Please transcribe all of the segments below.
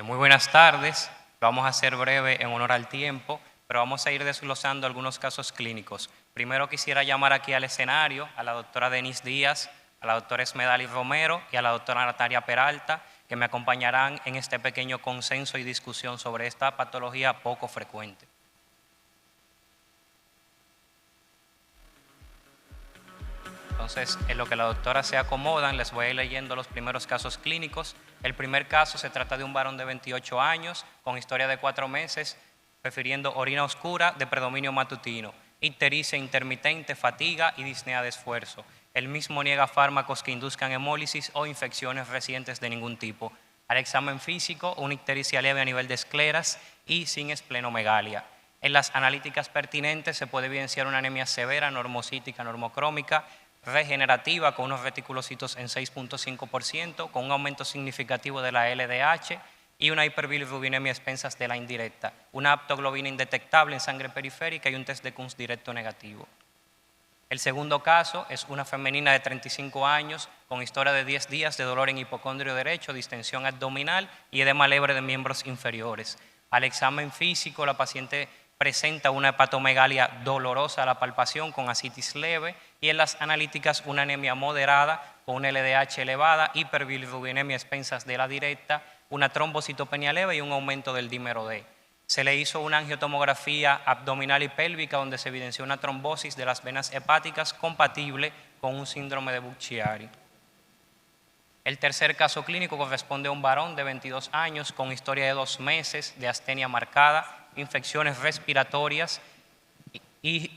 Muy buenas tardes. Lo vamos a hacer breve en honor al tiempo, pero vamos a ir desglosando algunos casos clínicos. Primero quisiera llamar aquí al escenario a la doctora Denise Díaz, a la doctora Esmedali Romero y a la doctora Natalia Peralta, que me acompañarán en este pequeño consenso y discusión sobre esta patología poco frecuente. Entonces, en lo que la doctora se acomodan, les voy a ir leyendo los primeros casos clínicos. El primer caso se trata de un varón de 28 años con historia de 4 meses, refiriendo orina oscura de predominio matutino, ictericia intermitente, fatiga y disnea de esfuerzo. El mismo niega fármacos que induzcan hemólisis o infecciones recientes de ningún tipo. Al examen físico, una ictericia leve a nivel de escleras y sin esplenomegalia. En las analíticas pertinentes se puede evidenciar una anemia severa, normocítica, normocrómica, regenerativa con unos reticulocitos en 6.5%, con un aumento significativo de la LDH y una hiperbilirrubinemia a expensas de la indirecta, una aptoglobina indetectable en sangre periférica y un test de Kunz directo negativo. El segundo caso es una femenina de 35 años con historia de 10 días de dolor en hipocondrio derecho, distensión abdominal y edema leve de miembros inferiores. Al examen físico, la paciente presenta una hepatomegalia dolorosa a la palpación con ascitis leve y en las analíticas una anemia moderada con una LDH elevada, hiperbilirrubinemia a expensas de la directa, una trombocitopenia leve y un aumento del dímero D. Se le hizo una angiotomografía abdominal y pélvica donde se evidenció una trombosis de las venas hepáticas compatible con un síndrome de Bucchiari. El tercer caso clínico corresponde a un varón de 22 años con historia de 2 meses de astenia marcada, infecciones respiratorias y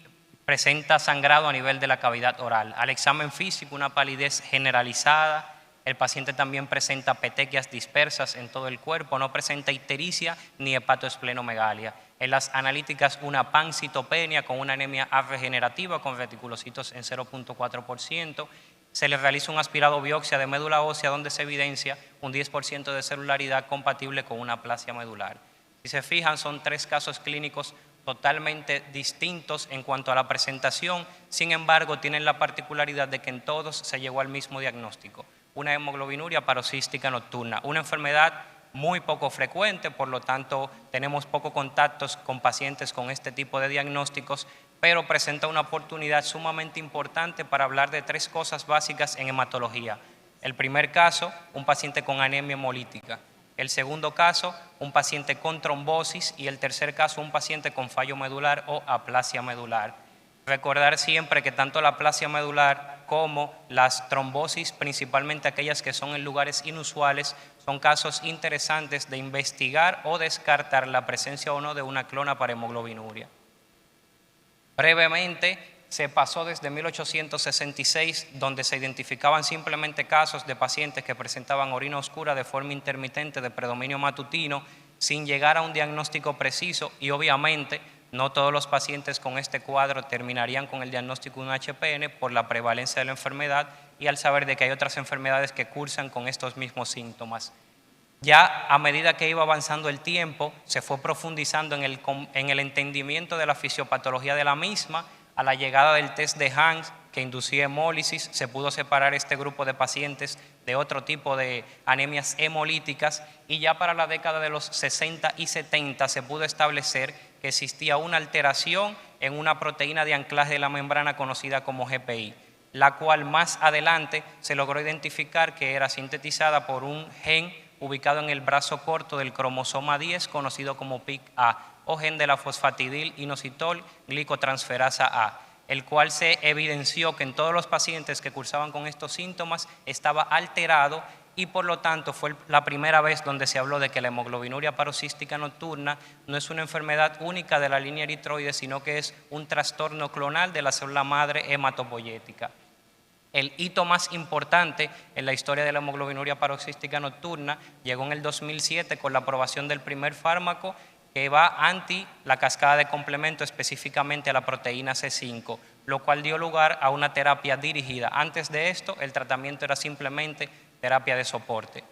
presenta sangrado a nivel de la cavidad oral. Al examen físico, una palidez generalizada. El paciente también presenta petequias dispersas en todo el cuerpo, no presenta ictericia ni hepatoesplenomegalia. En las analíticas, una pancitopenia con una anemia regenerativa con reticulocitos en 0.4%. Se le realiza un aspirado biopsia de médula ósea donde se evidencia un 10% de celularidad compatible con una aplasia medular. Si se fijan, son 3 casos clínicos totalmente distintos en cuanto a la presentación, sin embargo, tienen la particularidad de que en todos se llegó al mismo diagnóstico, una hemoglobinuria paroxística nocturna, una enfermedad muy poco frecuente, por lo tanto tenemos pocos contactos con pacientes con este tipo de diagnósticos, pero presenta una oportunidad sumamente importante para hablar de 3 cosas básicas en hematología. El primer caso, un paciente con anemia hemolítica. El segundo caso, un paciente con trombosis y el tercer caso, un paciente con fallo medular o aplasia medular. Recordar siempre que tanto la aplasia medular como las trombosis, principalmente aquellas que son en lugares inusuales, son casos interesantes de investigar o descartar la presencia o no de una clona para hemoglobinuria. Brevemente, se pasó desde 1866, donde se identificaban simplemente casos de pacientes que presentaban orina oscura de forma intermitente de predominio matutino, sin llegar a un diagnóstico preciso, y obviamente no todos los pacientes con este cuadro terminarían con el diagnóstico de un HPN por la prevalencia de la enfermedad y al saber de que hay otras enfermedades que cursan con estos mismos síntomas. Ya a medida que iba avanzando el tiempo, se fue profundizando en el entendimiento de la fisiopatología de la misma. A la llegada del test de Hans, que inducía hemólisis, se pudo separar este grupo de pacientes de otro tipo de anemias hemolíticas y ya para la década de los 60 y 70 se pudo establecer que existía una alteración en una proteína de anclaje de la membrana conocida como GPI, la cual más adelante se logró identificar que era sintetizada por un gen ubicado en el brazo corto del cromosoma 10 conocido como PIC-A, o gen de la fosfatidil inositol glicotransferasa A, el cual se evidenció que en todos los pacientes que cursaban con estos síntomas estaba alterado y por lo tanto fue la primera vez donde se habló de que la hemoglobinuria paroxística nocturna no es una enfermedad única de la línea eritroide, sino que es un trastorno clonal de la célula madre hematopoyética. El hito más importante en la historia de la hemoglobinuria paroxística nocturna llegó en el 2007 con la aprobación del primer fármaco que va anti la cascada de complemento, específicamente a la proteína C5, lo cual dio lugar a una terapia dirigida. Antes de esto, el tratamiento era simplemente terapia de soporte.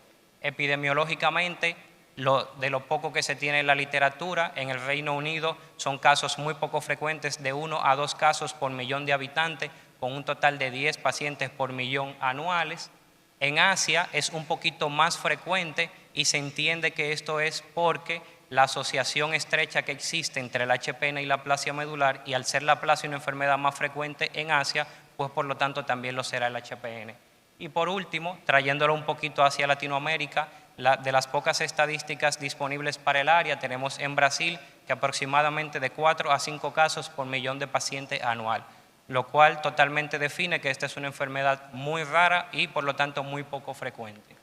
Epidemiológicamente, de lo poco que se tiene en la literatura, en el Reino Unido son casos muy poco frecuentes, de 1 a 2 casos por millón de habitantes, con un total de 10 pacientes por millón anuales. En Asia es un poquito más frecuente y se entiende que esto es porque la asociación estrecha que existe entre el HPN y la aplasia medular, y al ser la aplasia una enfermedad más frecuente en Asia, pues por lo tanto también lo será el HPN. Y por último, trayéndolo un poquito hacia Latinoamérica, de las pocas estadísticas disponibles para el área, tenemos en Brasil que aproximadamente de 4 a 5 casos por millón de pacientes anual, lo cual totalmente define que esta es una enfermedad muy rara y por lo tanto muy poco frecuente.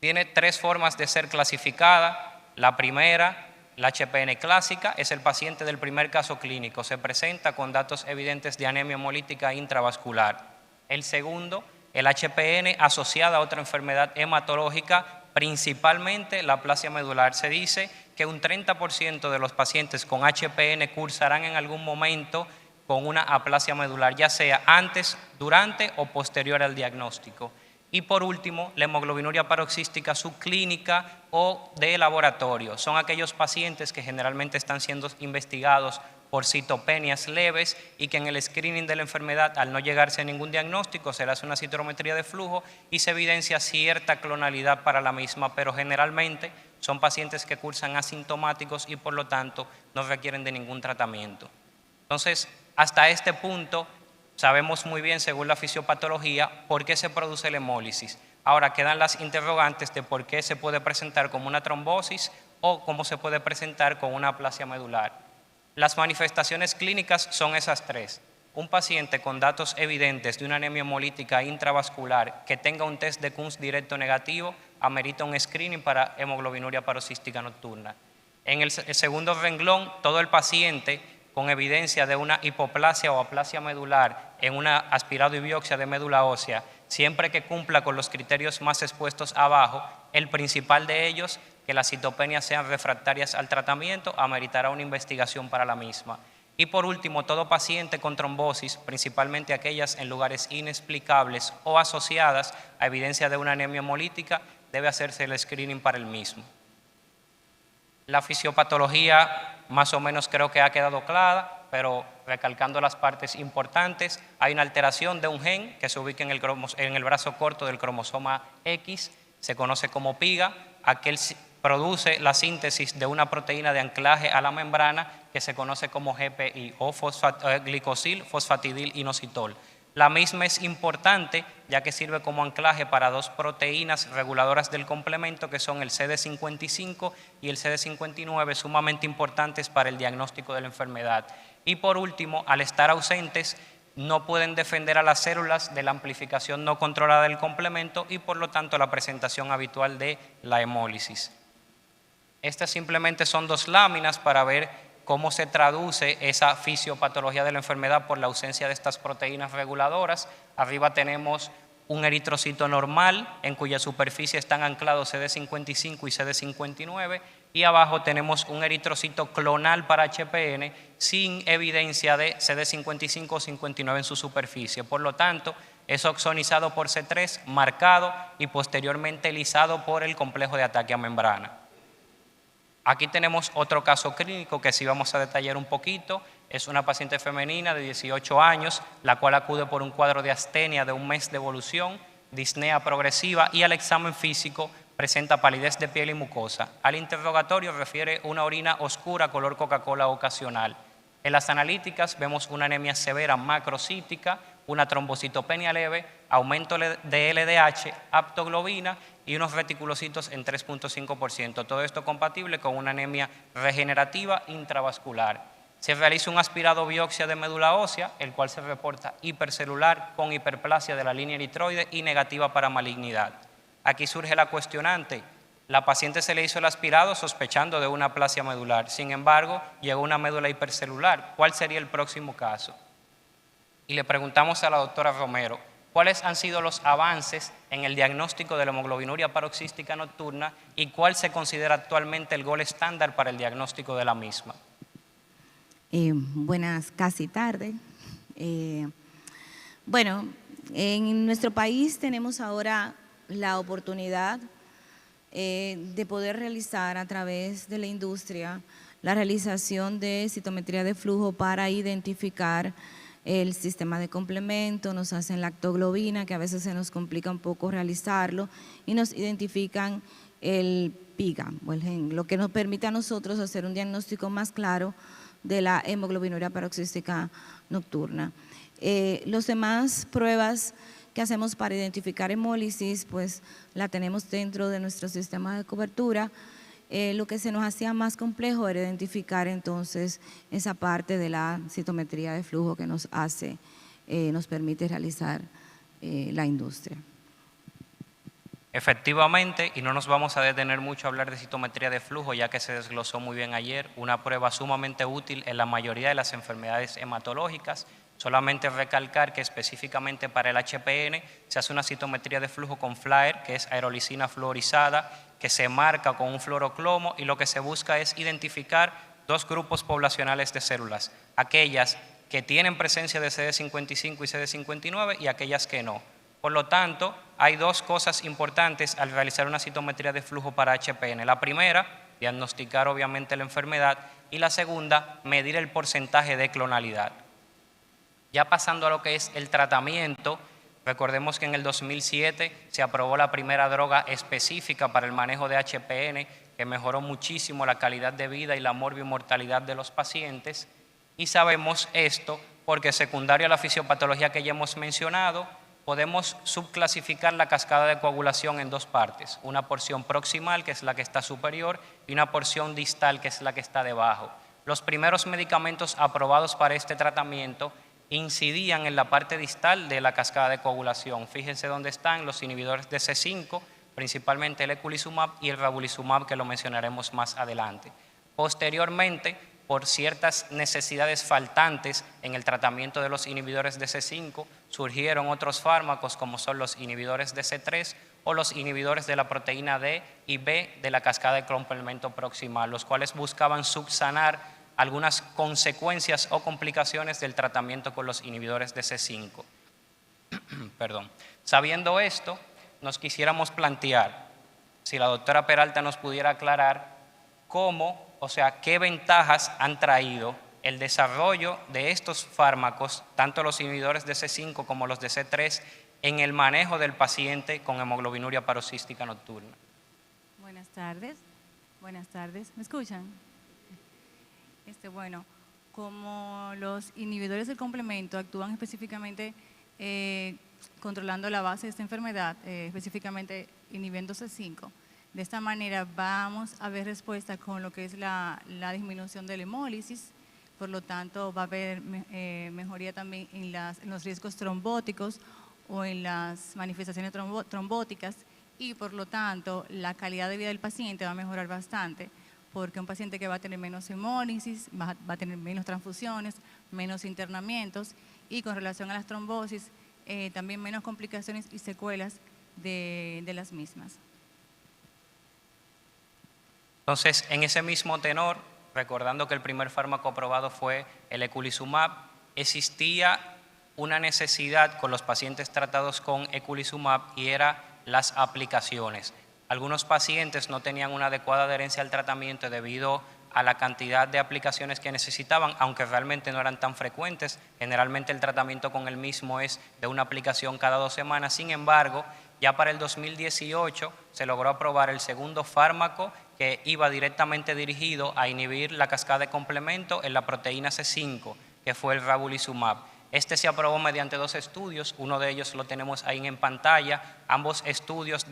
Tiene 3 formas de ser clasificada. La primera, la HPN clásica, es el paciente del primer caso clínico, se presenta con datos evidentes de anemia hemolítica intravascular. El segundo, el HPN asociado a otra enfermedad hematológica, principalmente la aplasia medular. Se dice que un 30% de los pacientes con HPN cursarán en algún momento con una aplasia medular, ya sea antes, durante o posterior al diagnóstico. Y por último, la hemoglobinuria paroxística subclínica o de laboratorio. Son aquellos pacientes que generalmente están siendo investigados por citopenias leves y que en el screening de la enfermedad, al no llegarse a ningún diagnóstico, se le hace una citometría de flujo y se evidencia cierta clonalidad para la misma, pero generalmente son pacientes que cursan asintomáticos y por lo tanto no requieren de ningún tratamiento. Entonces, hasta este punto sabemos muy bien, según la fisiopatología, por qué se produce la hemólisis. Ahora quedan las interrogantes de por qué se puede presentar como una trombosis o cómo se puede presentar con una aplasia medular. Las manifestaciones clínicas son esas 3. Un paciente con datos evidentes de una anemia hemolítica intravascular que tenga un test de Kunz directo negativo amerita un screening para hemoglobinuria paroxística nocturna. En el segundo renglón, todo el paciente con evidencia de una hipoplasia o aplasia medular en una aspirado y biopsia de médula ósea, siempre que cumpla con los criterios más expuestos abajo, el principal de ellos, que las citopenias sean refractarias al tratamiento, ameritará una investigación para la misma. Y por último, todo paciente con trombosis, principalmente aquellas en lugares inexplicables o asociadas a evidencia de una anemia hemolítica, debe hacerse el screening para el mismo. La fisiopatología más o menos creo que ha quedado clara, pero recalcando las partes importantes, hay una alteración de un gen que se ubica en el brazo corto del cromosoma X, se conoce como PIGA, aquel produce la síntesis de una proteína de anclaje a la membrana que se conoce como GPI o glicosil fosfatidil inositol. La misma es importante ya que sirve como anclaje para 2 proteínas reguladoras del complemento que son el CD55 y el CD59, sumamente importantes para el diagnóstico de la enfermedad. Y por último, al estar ausentes, no pueden defender a las células de la amplificación no controlada del complemento y por lo tanto la presentación habitual de la hemólisis. Estas simplemente son 2 láminas para ver cómo se traduce esa fisiopatología de la enfermedad por la ausencia de estas proteínas reguladoras. Arriba tenemos un eritrocito normal en cuya superficie están anclados CD55 y CD59 y abajo tenemos un eritrocito clonal para HPN sin evidencia de CD55 o 59 en su superficie. Por lo tanto, es oxonizado por C3, marcado y posteriormente lisado por el complejo de ataque a membrana. Aquí tenemos otro caso clínico que sí vamos a detallar un poquito. Es una paciente femenina de 18 años, la cual acude por un cuadro de astenia de 1 mes de evolución, disnea progresiva y al examen físico presenta palidez de piel y mucosa. Al interrogatorio refiere una orina oscura color Coca-Cola ocasional. En las analíticas vemos una anemia severa macrocítica, una trombocitopenia leve, aumento de LDH, aptoglobina y unos reticulocitos en 3.5%. Todo esto compatible con una anemia regenerativa intravascular. Se realiza un aspirado biopsia de médula ósea, el cual se reporta hipercelular con hiperplasia de la línea eritroide y negativa para malignidad. Aquí surge la cuestionante. La paciente se le hizo el aspirado sospechando de una aplasia medular. Sin embargo, llegó una médula hipercelular. ¿Cuál sería el próximo caso? Y le preguntamos a la doctora Romero, ¿cuáles han sido los avances en el diagnóstico de la hemoglobinuria paroxística nocturna y cuál se considera actualmente el gold estándar para el diagnóstico de la misma? Buenas, casi tarde. Bueno, en nuestro país tenemos ahora la oportunidad de poder realizar a través de la industria la realización de citometría de flujo para identificar el sistema de complemento, nos hacen lactoglobina, que a veces se nos complica un poco realizarlo, y nos identifican el PIGA, o el gen, lo que nos permite a nosotros hacer un diagnóstico más claro de la hemoglobinuria paroxística nocturna. Los demás pruebas que hacemos para identificar hemólisis, pues la tenemos dentro de nuestro sistema de cobertura. Lo que se nos hacía más complejo era identificar entonces esa parte de la citometría de flujo que nos permite realizar la industria. Efectivamente, y no nos vamos a detener mucho a hablar de citometría de flujo, ya que se desglosó muy bien ayer, una prueba sumamente útil en la mayoría de las enfermedades hematológicas. Solamente recalcar que específicamente para el HPN se hace una citometría de flujo con FLAIR, que es aerolicina fluorizada, que se marca con un fluorocromo, y lo que se busca es identificar dos grupos poblacionales de células, aquellas que tienen presencia de CD55 y CD59 y aquellas que no. Por lo tanto, hay dos cosas importantes al realizar una citometría de flujo para HPN. La primera, diagnosticar obviamente la enfermedad, y la segunda, medir el porcentaje de clonalidad. Ya pasando a lo que es el tratamiento, recordemos que en el 2007 se aprobó la primera droga específica para el manejo de HPN, que mejoró muchísimo la calidad de vida y la morbimortalidad de los pacientes, y sabemos esto porque secundario a la fisiopatología que ya hemos mencionado, podemos subclasificar la cascada de coagulación en dos partes, una porción proximal, que es la que está superior, y una porción distal, que es la que está debajo. Los primeros medicamentos aprobados para este tratamiento incidían en la parte distal de la cascada de coagulación. Fíjense dónde están los inhibidores de C5, principalmente el eculizumab y el ravulizumab, que lo mencionaremos más adelante. Posteriormente, por ciertas necesidades faltantes en el tratamiento de los inhibidores de C5, surgieron otros fármacos como son los inhibidores de C3 o los inhibidores de la proteína D y B de la cascada de complemento proximal, los cuales buscaban subsanar algunas consecuencias o complicaciones del tratamiento con los inhibidores de C5. Perdón. Sabiendo esto, nos quisiéramos plantear, si la doctora Peralta nos pudiera aclarar cómo, o sea, qué ventajas han traído el desarrollo de estos fármacos, tanto los inhibidores de C5 como los de C3, en el manejo del paciente con hemoglobinuria paroxística nocturna. Buenas tardes. Buenas tardes. ¿Me escuchan? Bueno, como los inhibidores del complemento actúan específicamente controlando la base de esta enfermedad, específicamente inhibiendo C5, de esta manera vamos a ver respuesta con lo que es la disminución de la hemólisis, por lo tanto va a haber mejoría también en los riesgos trombóticos o en las manifestaciones trombóticas, y por lo tanto la calidad de vida del paciente va a mejorar bastante, porque un paciente que va a tener menos hemólisis, va a tener menos transfusiones, menos internamientos, y con relación a las trombosis, también menos complicaciones y secuelas de las mismas. Entonces, en ese mismo tenor, recordando que el primer fármaco aprobado fue el eculizumab, existía una necesidad con los pacientes tratados con eculizumab y era las aplicaciones. Algunos pacientes no tenían una adecuada adherencia al tratamiento debido a la cantidad de aplicaciones que necesitaban, aunque realmente no eran tan frecuentes. Generalmente el tratamiento con el mismo es de una aplicación cada 2 semanas. Sin embargo, ya para el 2018 se logró aprobar el segundo fármaco que iba directamente dirigido a inhibir la cascada de complemento en la proteína C5, que fue el ravulizumab. Este se aprobó mediante 2 estudios, uno de ellos lo tenemos ahí en pantalla, ambos estudios,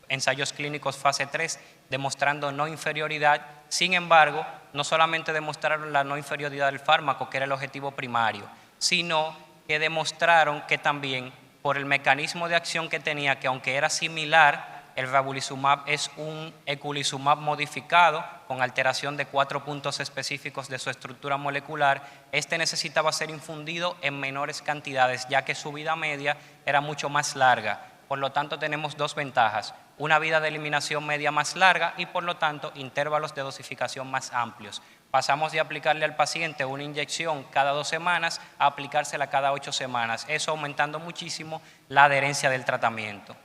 ensayos clínicos fase 3, demostrando no inferioridad. Sin embargo, no solamente demostraron la no inferioridad del fármaco, que era el objetivo primario, sino que demostraron que también por el mecanismo de acción que tenía, que aunque era similar, el ravulizumab es un eculizumab modificado con alteración de 4 puntos específicos de su estructura molecular. Este necesitaba ser infundido en menores cantidades, ya que su vida media era mucho más larga. Por lo tanto, tenemos 2 ventajas: una vida de eliminación media más larga y, por lo tanto, intervalos de dosificación más amplios. Pasamos de aplicarle al paciente una inyección cada 2 semanas a aplicársela cada 8 semanas, eso aumentando muchísimo la adherencia del tratamiento.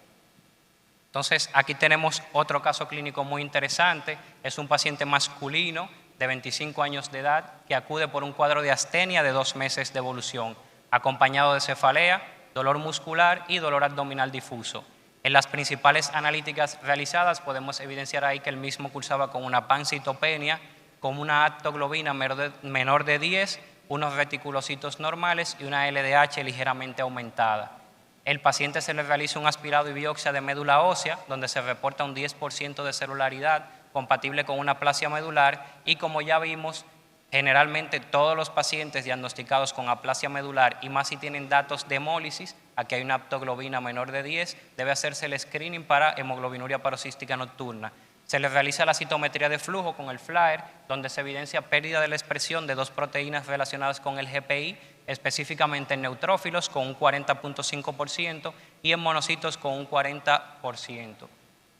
Entonces, aquí tenemos otro caso clínico muy interesante. Es un paciente masculino de 25 años de edad que acude por un cuadro de astenia de 2 meses de evolución. acompañado de cefalea, dolor muscular y dolor abdominal difuso. En las principales analíticas realizadas podemos evidenciar ahí que el mismo cursaba con una pancitopenia, con una aptoglobina menor de 10, unos reticulocitos normales y una LDH ligeramente aumentada. El paciente se le realiza un aspirado y biopsia de médula ósea, donde se reporta un 10% de celularidad compatible con una aplasia medular, y como ya vimos, generalmente todos los pacientes diagnosticados con aplasia medular, y más si tienen datos de hemólisis, aquí hay una aptoglobina menor de 10, debe hacerse el screening para hemoglobinuria paroxística nocturna. Se les realiza la citometría de flujo con el FLAIR, donde se evidencia pérdida de la expresión de dos proteínas relacionadas con el GPI, específicamente en neutrófilos con un 40.5% y en monocitos con un 40%.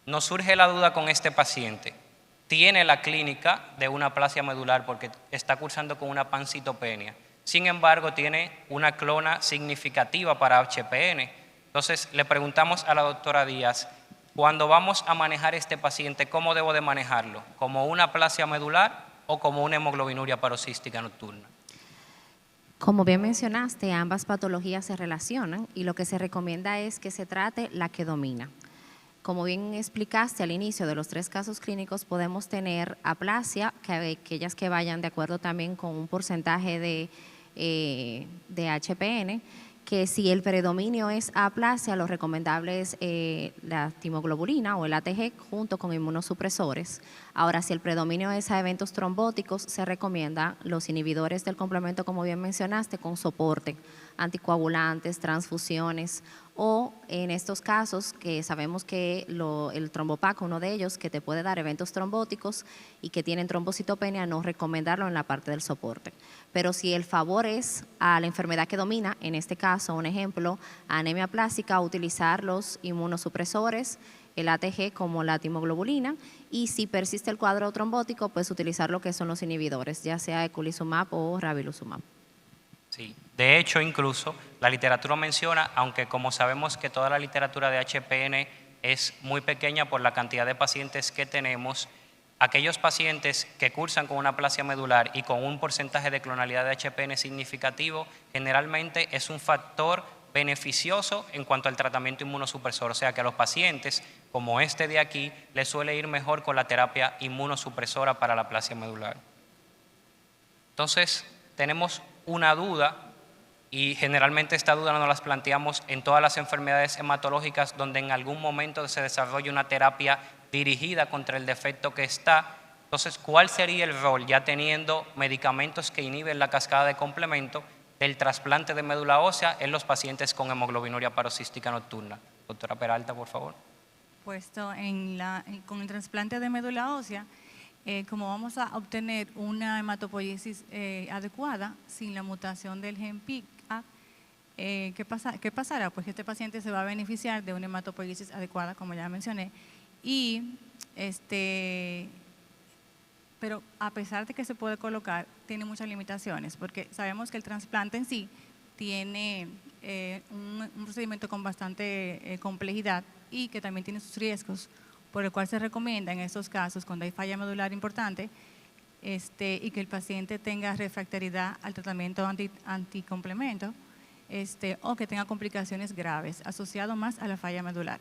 Nos surge la duda con este paciente. Tiene la clínica de una aplasia medular porque está cursando con una pancitopenia. Sin embargo, tiene una clona significativa para HPN. Entonces, le preguntamos a la doctora Díaz, cuando vamos a manejar este paciente, ¿cómo debo de manejarlo? ¿Como una aplasia medular o como una hemoglobinuria paroxística nocturna? Como bien mencionaste, ambas patologías se relacionan y lo que se recomienda es que se trate la que domina. Como bien explicaste al inicio de los 3 casos clínicos, podemos tener aplasia, aquellas que vayan de acuerdo también con un porcentaje de HPN, que si el predominio es aplasia, lo recomendable es la timoglobulina o el ATG junto con inmunosupresores. Ahora, si el predominio es a eventos trombóticos, se recomienda los inhibidores del complemento, como bien mencionaste, con soporte, anticoagulantes, transfusiones, o en estos casos que sabemos que el trombopac, uno de ellos, que te puede dar eventos trombóticos y que tienen trombocitopenia, no recomendarlo en la parte del soporte. Pero si el favor es a la enfermedad que domina, en este caso, un ejemplo, anemia plástica, utilizar los inmunosupresores, el ATG como la timoglobulina, y si persiste el cuadro trombótico, pues utilizar lo que son los inhibidores, ya sea eculizumab o ravulizumab. Sí, de hecho incluso la literatura menciona, aunque como sabemos que toda la literatura de HPN es muy pequeña por la cantidad de pacientes que tenemos, aquellos pacientes que cursan con una aplasia medular y con un porcentaje de clonalidad de HPN significativo, generalmente es un factor beneficioso en cuanto al tratamiento inmunosupresor, o sea que a los pacientes como este de aquí les suele ir mejor con la terapia inmunosupresora para la aplasia medular. Entonces, tenemos una duda, y generalmente esta duda nos las planteamos en todas las enfermedades hematológicas donde en algún momento se desarrolla una terapia dirigida contra el defecto que está. Entonces, ¿cuál sería el rol, ya teniendo medicamentos que inhiben la cascada de complemento, del trasplante de médula ósea en los pacientes con hemoglobinuria paroxística nocturna? Doctora Peralta, por favor. Puesto con el trasplante de médula ósea, como vamos a obtener una hematopoiesis adecuada sin la mutación del gen PICA, ¿qué pasará? Pues que este paciente se va a beneficiar de una hematopoiesis adecuada, como ya mencioné, pero a pesar de que se puede colocar, tiene muchas limitaciones, porque sabemos que el trasplante en sí tiene un procedimiento con bastante complejidad y que también tiene sus riesgos, por el cual se recomienda en estos casos, cuando hay falla medular importante, y que el paciente tenga refractariedad al tratamiento anticomplemento, o que tenga complicaciones graves, asociado más a la falla medular.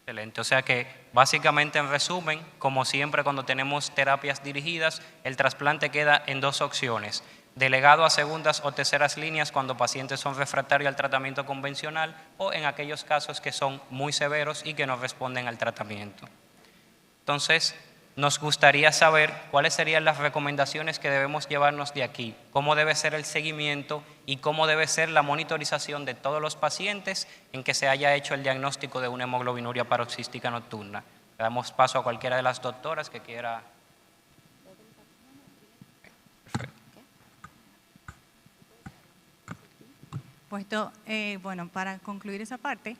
Excelente, o sea que básicamente en resumen, como siempre cuando tenemos terapias dirigidas, el trasplante queda en 2 opciones: delegado a segundas o terceras líneas cuando pacientes son refractarios al tratamiento convencional, o en aquellos casos que son muy severos y que no responden al tratamiento. Entonces, nos gustaría saber cuáles serían las recomendaciones que debemos llevarnos de aquí, cómo debe ser el seguimiento y cómo debe ser la monitorización de todos los pacientes en que se haya hecho el diagnóstico de una hemoglobinuria paroxística nocturna. Le damos paso a cualquiera de las doctoras que quiera. Puesto, bueno, para concluir esa parte,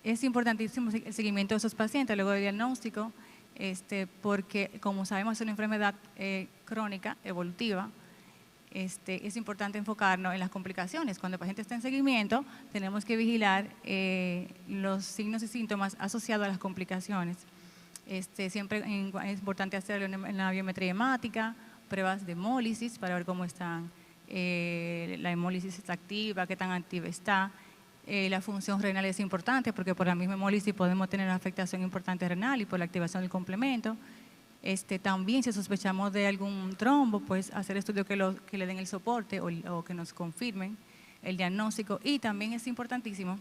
es importantísimo el seguimiento de esos pacientes luego del diagnóstico, porque como sabemos es una enfermedad crónica, evolutiva. Es importante enfocarnos en las complicaciones. Cuando el paciente está en seguimiento, tenemos que vigilar los signos y síntomas asociados a las complicaciones. Siempre es importante hacerlo en la biometría hemática, pruebas de hemólisis para ver cómo están la hemólisis está activa, qué tan activa está. La función renal es importante porque por la misma hemólisis podemos tener una afectación importante renal y por la activación del complemento. También si sospechamos de algún trombo, pues hacer estudios que le den el soporte o que nos confirmen el diagnóstico. Y también es importantísimo,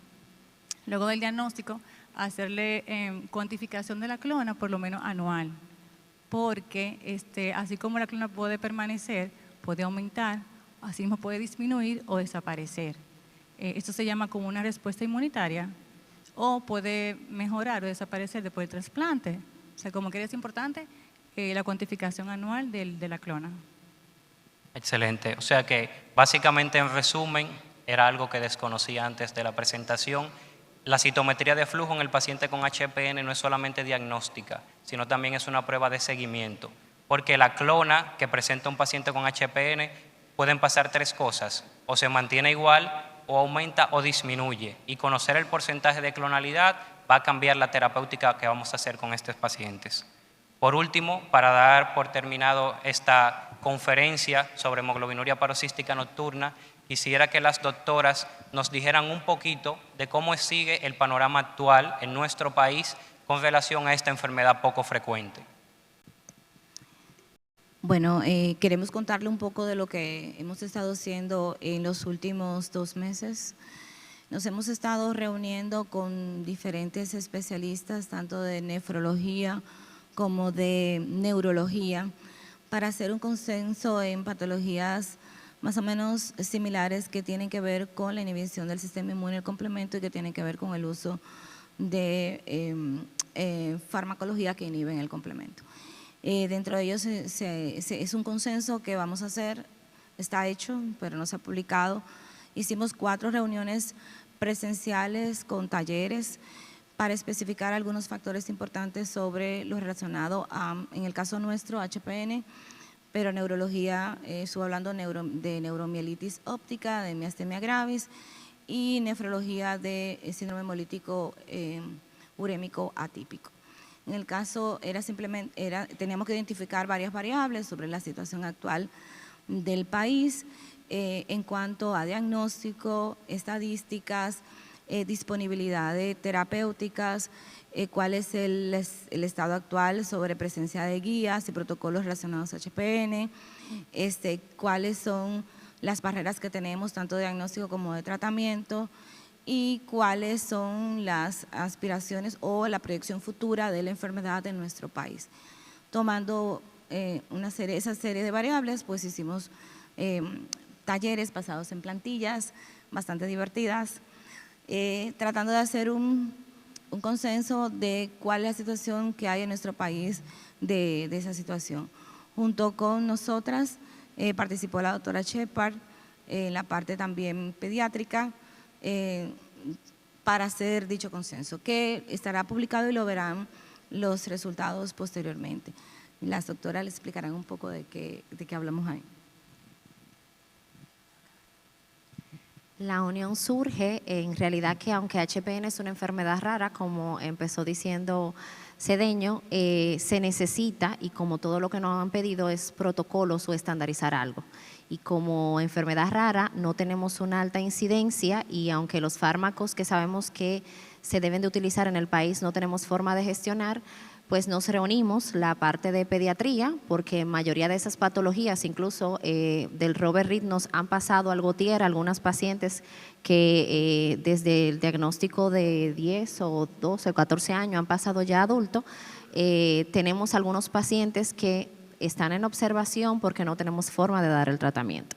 luego del diagnóstico, hacerle cuantificación de la clona por lo menos anual, porque así como la clona puede permanecer, puede aumentar, así mismo puede disminuir o desaparecer. Esto se llama como una respuesta inmunitaria o puede mejorar o desaparecer después del trasplante. O sea, como que es importante la cuantificación anual de la clona. Excelente. O sea que básicamente en resumen era algo que desconocía antes de la presentación. La citometría de flujo en el paciente con HPN no es solamente diagnóstica, sino también es una prueba de seguimiento, porque la clona que presenta un paciente con HPN pueden pasar tres cosas: o se mantiene igual, o aumenta o disminuye, y conocer el porcentaje de clonalidad va a cambiar la terapéutica que vamos a hacer con estos pacientes. Por último, para dar por terminado esta conferencia sobre hemoglobinuria paroxística nocturna, quisiera que las doctoras nos dijeran un poquito de cómo sigue el panorama actual en nuestro país con relación a esta enfermedad poco frecuente. Bueno, queremos contarle un poco de lo que hemos estado haciendo en los últimos 2 meses. Nos hemos estado reuniendo con diferentes especialistas, tanto de nefrología como de neurología, para hacer un consenso en patologías más o menos similares que tienen que ver con la inhibición del sistema inmune, el complemento, y que tienen que ver con el uso de farmacología que inhiben el complemento. Dentro de ellos es un consenso que vamos a hacer, está hecho, pero no se ha publicado. Hicimos 4 reuniones presenciales con talleres para especificar algunos factores importantes sobre lo relacionado a, en el caso nuestro, HPN, pero neurología, estuve hablando de neuromielitis óptica, de miastenia gravis, y nefrología de síndrome hemolítico urémico atípico. En el caso teníamos que identificar varias variables sobre la situación actual del país en cuanto a diagnóstico, estadísticas, disponibilidad de terapéuticas, cuál es el estado actual sobre presencia de guías y protocolos relacionados a HPN, cuáles son las barreras que tenemos tanto de diagnóstico como de tratamiento, y cuáles son las aspiraciones o la proyección futura de la enfermedad en nuestro país. Tomando esa serie de variables, pues hicimos talleres basados en plantillas bastante divertidas, tratando de hacer un consenso de cuál es la situación que hay en nuestro país de esa situación. Junto con nosotras participó la doctora Shepard en la parte también pediátrica, para hacer dicho consenso, que estará publicado y lo verán los resultados posteriormente. Las doctoras les explicarán un poco de qué hablamos ahí. La unión surge en realidad que aunque HPN es una enfermedad rara, como empezó diciendo Cedeño, se necesita, y como todo lo que nos han pedido es protocolos o estandarizar algo. Y como enfermedad rara no tenemos una alta incidencia, y aunque los fármacos que sabemos que se deben de utilizar en el país no tenemos forma de gestionar, pues nos reunimos la parte de pediatría, porque mayoría de esas patologías, incluso del Robert Reed, nos han pasado al Gautier, algunas pacientes que desde el diagnóstico de 10 o 12 o 14 años han pasado ya adultos. Tenemos algunos pacientes que están en observación porque no tenemos forma de dar el tratamiento.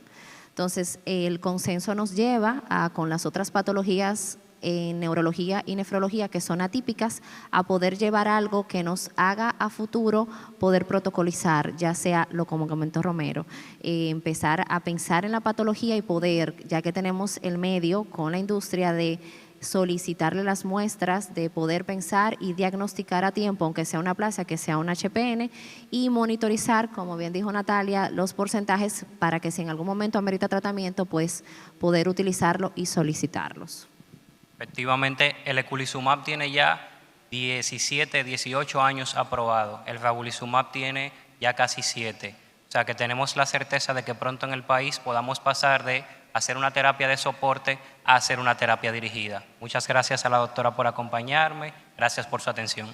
Entonces, el consenso nos lleva a, con las otras patologías en neurología y nefrología que son atípicas, a poder llevar algo que nos haga a futuro poder protocolizar, ya sea lo como comentó Romero, empezar a pensar en la patología y poder, ya que tenemos el medio con la industria de solicitarle las muestras, de poder pensar y diagnosticar a tiempo, aunque sea una aplasia, que sea un HPN, y monitorizar, como bien dijo Natalia, los porcentajes para que si en algún momento amerita tratamiento, pues poder utilizarlo y solicitarlos. Efectivamente, el eculizumab tiene ya 17, 18 años aprobado. El ravulizumab tiene ya casi 7. O sea, que tenemos la certeza de que pronto en el país podamos pasar de hacer una terapia de soporte a hacer una terapia dirigida. Muchas gracias a la doctora por acompañarme. Gracias por su atención.